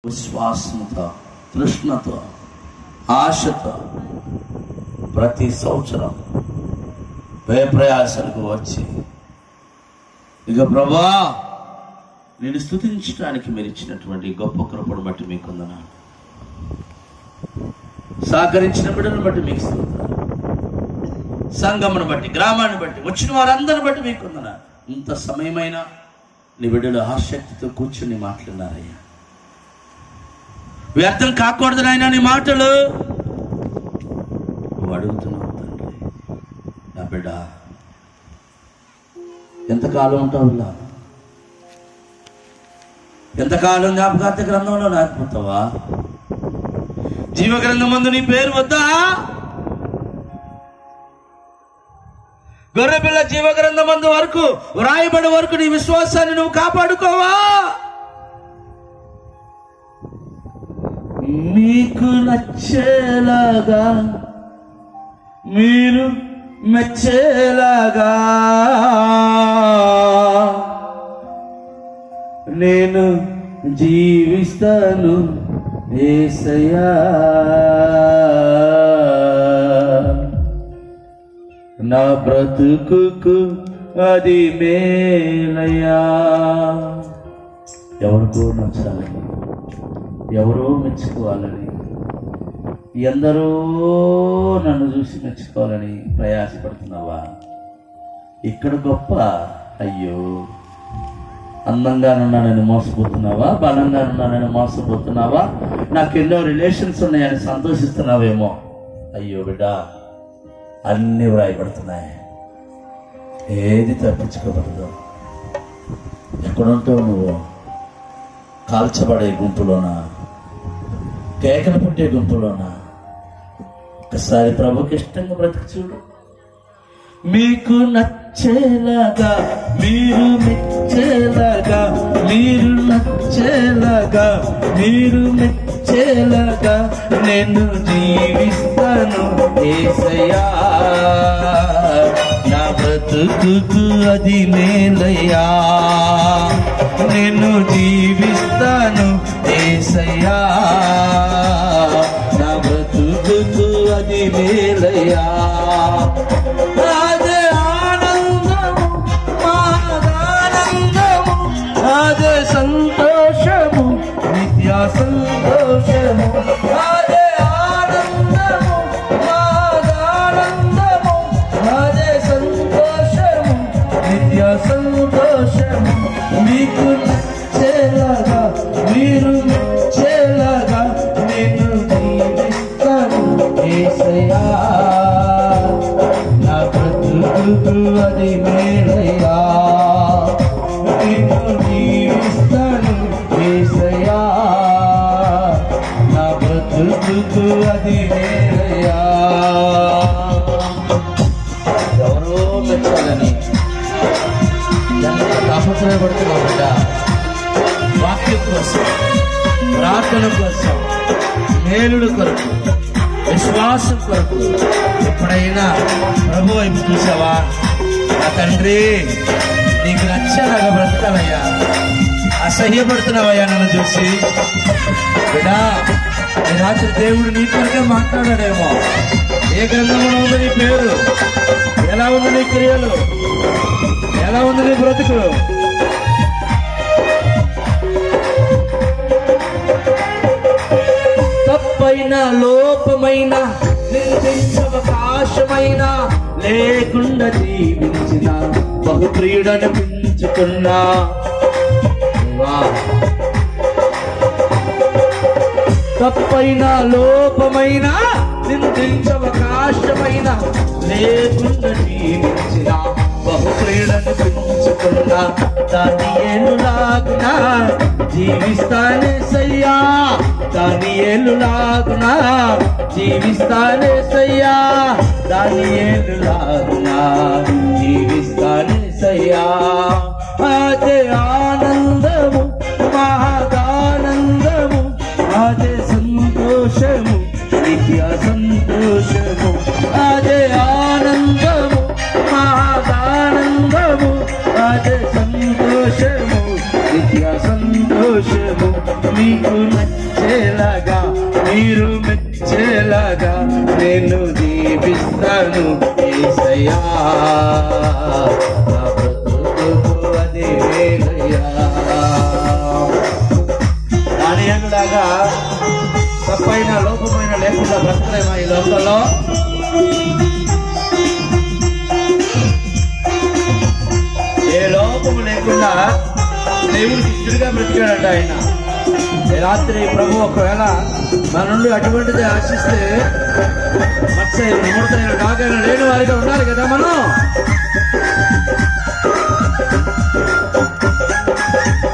విశ్వాసంతో, తృష్ణతో, ఆశతో ప్రతి సంవత్సరం వ్యయప్రయాసాలకు వచ్చి ఇక ప్రభా నేను స్తుతించడానికి మీరు ఇచ్చినటువంటి గొప్ప కృపను బట్టి మీకు వందనాలు. సహకరించిన బిడ్డలను బట్టి మీకు స్తుతులు, సంఘమును బట్టి, గ్రామాన్ని బట్టి, వచ్చిన వారందరిని బట్టి మీకు వందనాలు. ఇంత సమయమైనా నీ బిడ్డలు ఆసక్తితో కూర్చుని మాట్లాడినారయ్యా. వ్యర్థం కాకూడదు నాయన నీ మాటలు. నువ్వు అడుగుతున్నావు తండ్రి, నా బిడ్డ ఎంతకాలం ఉంటావు ఇలా? ఎంతకాలం జ్ఞాపకార్థ గ్రంథంలో రాకపోతావా? జీవ గ్రంథం ముందు నీ పేరు వద్దా? గొర్రెపిల్ల జీవ గ్రంథం మందు వరకు వ్రాయబడి వరకు నీ విశ్వాసాన్ని నువ్వు కాపాడుకోవా? మీకు నచ్చేలాగా, మీరు మెచ్చేలాగా నేను జీవిస్తాను యేసయ్యా. నా బ్రతుకుకు అది మేలయ్యా. ఎవరికో నచ్చాలని, ఎవరో మెచ్చుకోవాలని, ఎందరో నన్ను చూసి మెచ్చుకోవాలని ప్రయాసపడుతున్నావా? ఇక్కడ గొప్ప. అయ్యో, అందంగా ఉన్నానని మోసపోతున్నావా? బలంగా ఉన్నానని మోసపోతున్నావా? నాకెన్నో రిలేషన్స్ ఉన్నాయని సంతోషిస్తున్నావేమో. అయ్యో బిడ్డ, అన్నీ వ్రాయబడుతున్నాయి, ఏది తప్పించుకోబడదు. ఎక్కడుంటావు నువ్వు? కాల్చబడే గుంపులోనా, కేకలు పుట్టే గుంపులోనా? ఒకసారి ప్రభుకి ఇష్టంగా బ్రతికి చూడు. మీకు నచ్చేలాగా, మీరు మెచ్చేలాగా, మీరు నచ్చేలాగా, మీరు మెచ్చేలాగా నేను జీవిస్తాను యేసయ్యా. నా బ్రతుకుకు అది మేలయ్యా. నేను జీవిస్తాను యేసయ్యా. నా బ్రతుకుకు అది మేలయ్యా. అదే ఆనందము, మాదానందము, అదే సంతోషము, నిత్య సంతోషము. అదే ఆనందము, మాదానందము, అదే సంతోషము, నిత్య సంతోషము. మీకు నచ్చేలాగా, మీరు మెచ్చేలాగా నేను జీవిస్తాను యేసయ్యా. నా బ్రతుకు అది మేలయ్యా. నేను జీవిస్తాను యేసయ్యా. నా బ్రతుకు అది మేలయ్యా. ఎవరో మెచ్చాలని ఎంత తాపత్రయపడుతున్నావు బిడ్డ? వాక్యం కోసం, ప్రార్థన కోసం, మేలుల కొరకు, విశ్వాసం కొరకు ఎప్పుడైనా ప్రభు వైపు చూసావా? నా తండ్రి, నీకు నచ్చేలాగా బ్రతకాలయ్యా. అసహ్యపడుతున్నావయ్యా నన్ను చూసి. బిడ్డా, ఈ రాత్రి దేవుడు నీ కొరకే మాట్లాడాడేమో. ఏ గ్రంథంలో ఉంది నీ పేరు? ఎలా ఉంది నీ క్రియలు? ఎలా ఉంది నీ బ్రతుకు? తప్పైన, లోపమైన, నిర్దిష్టవకాశమైన లేకుండా జీవించిన బహుప్రియుడని పెంచుకున్నా. తప్పైన, లోపమైన, నిర్దిష్టవకాశమైన లేకుండా జీవించిన బహుప్రియుడని పెంచుకున్నా. దానియేలులాగునా జీవిస్తానేసయ్యా. దానియేలులాగునా జీవిస్తానేసయ్యా. దానియేలులాగునా జీవిస్తానేసయ్యా. అదే ఆనందము, మహాదానందము, అదే సంతోషము, నిత్య సంతోషము. అదే ఆనందము, మహాదానందము, అదే సంతోషము, నిత్య సంతోషము. మీకు మెచ్చేలాగా మీరు మెచ్చేలాగా నేను జీవిస్తాను యేసయ్యా, నా బ్రతుకు అదే వేలయ్యా. దానియేలులాగా తప్పైన లోపమైన లేకుండా బ్రతకలేమా ఈ లోకంలో? ఏ లోపము లేకుండా దేవుడికి ఇష్టడుగా బ్రతికాడట ఆయన. రాత్రి ప్రభు ఒకవేళ మన నుండి అటువంటిది ఆశిస్తే మత్స్యలు ముడతలు నాగైనా లేని వారిగా ఉండాలి కదా మనం.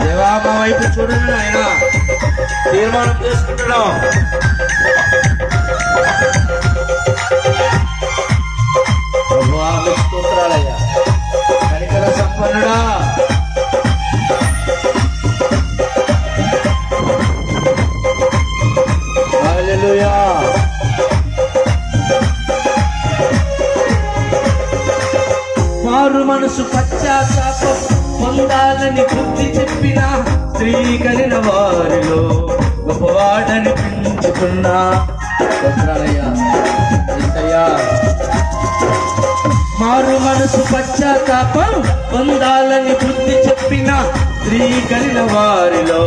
దేవా మా వైపు చూడండి ఆయన తీర్మానం చేసుకుంటున్నాం. ప్రభువా మీకు స్తోత్రాలయ్యా, కనికర సంపన్నుడా. హల్లెలూయా. మారు మనసు పశ్చాత్తాపం పొందాలని బుద్ధి చెప్పిన స్త్రీ కలిగిన వారిలో గొప్పవాడని పెంచుకున్నా. మారు మనసు పశ్చాత్తాపం పొందాలని బుద్ధి చెప్పిన స్త్రీ కలిగిన వారిలో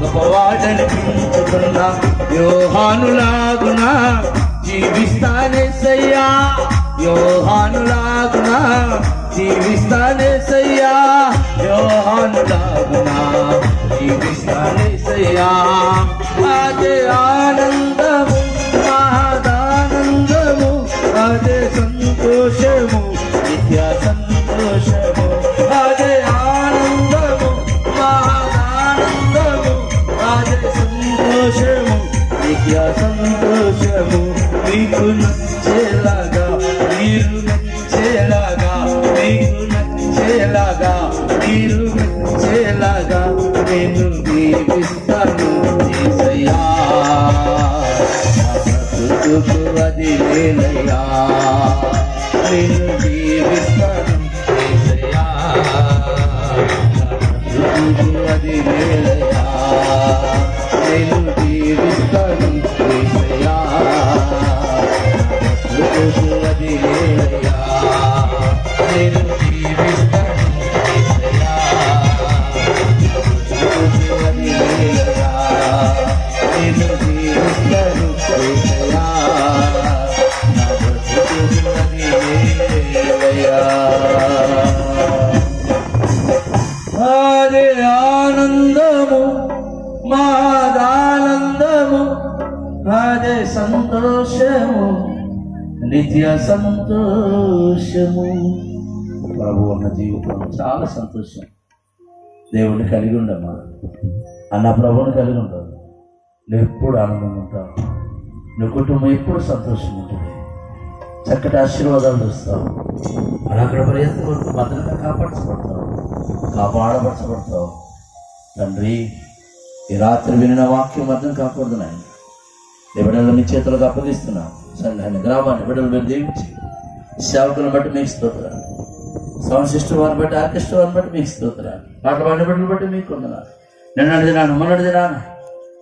గొప్పవాడని పెంచుకున్నా. యోహానులాగునా జీవిస్తానేసయ్యా, యోహానులాగునా జీవిస్తానేసయ్యా, యోహానులాగునా జీవిస్తానేసయ్యా. అదే ఆనందము మహదానందము, అదే సంతోషము నిత్య సంతోషము, అదే ఆనందము మహదానందము, అదే సంతోషము నిత్య సంతోషము. మీకు నచ్చేలాగా మీరు నచ్చేలాగా, మీకు నచ్చేలాగా మీరు నచ్చేలాగా నేను జీవిస్తాను యేసయ్యా, బ్రతుకు అది వేలయ్యా. నేను జీవిస్తాను యేసయ్యా, బ్రతుకు అది వేలయ్యా. నేను జీవిస్తాను యేసయ్యా, బ్రతుకు అది వేలయ్యా. నేను జీవిస్తాను యేసయ్యా, బ్రతుకు అది వేలయ్యా. నేను జీవిస్తాను యేసయ్యా, నా బ్రతుకు అది వేలయ్యా. అదే ఆనందము మాదానందము, అదే సంతోషము నిత్య సంతోషము. ప్రభు ఉన్న జీవితం చాలా సంతోషం. దేవుడిని కలిగి ఉండమ్మా అన్న ప్రభువుని కలిగి ఉంటావు, నువ్వు ఎప్పుడు ఆనందంగా ఉంటావు, నువ్వు కుటుంబం ఎప్పుడు సంతోషంగా ఉంటుంది, చక్కటి ఆశీర్వాదాలు చూస్తావు. అలా అక్కడ పర్యంతం వరకు భద్రంగా కాపాడబడతావు. తండ్రి ఈ రాత్రి వినిన వాక్యం అర్థం కాకూడదు నాయన. బిడ్డలు మీ చేతులకు అప్పగిస్తున్నాం. సంఘాన్ని గ్రామాన్ని బిడ్డలు మీరు దీవించి సేవకులను బట్టి మీకు స్తోత్రాలు, సౌండ్ సిస్టమ్ వారిని బట్టి ఆర్కెస్ట్రా వారిని బట్టి మీకు స్తోత్రాలు, పాటలు పాడిన బిడ్డలు బట్టి మీకు వందనాలు. నిన్నటి దినాన్ని మొన్నటి దినాన్ని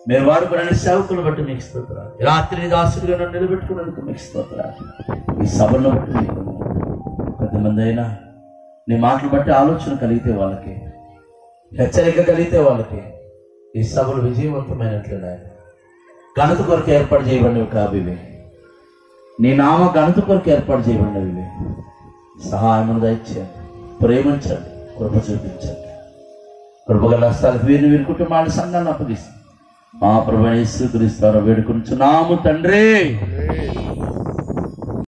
మీరు వాడుకున్న సేవకులను బట్టి మీకు స్తోత్రాలు. రాత్రి దాసులుగా నన్ను నిలబెట్టుకున్నందుకు మీకు స్తోత్రాలు. ఈ సభలను బట్టి మీకు కొద్దిమంది అయినా నీ మాటలు బట్టి ఆలోచన కలిగితే వాళ్ళకి, హెచ్చరిక కలిగితే వాళ్ళకి ఈ సభలు విజయవంతమైనట్లు నాయన. ఘనత కొరకు ఏర్పాటు చేయబడినవి కావివి, నీ నామ ఘనత కొరకు ఏర్పాటు చేయబడినవి. సహాయమును దయచేయండి, ప్రేమించండి, కృప చూపించండి. కృపగల హస్తాలకు వీరిని వీరి కుటుంబాన్ని సంఘాన్ని అప్పగిస్తుంది. మా ప్రభువైన యేసుక్రీస్తు ద్వారా వేడుకొనుచున్నాము తండ్రి.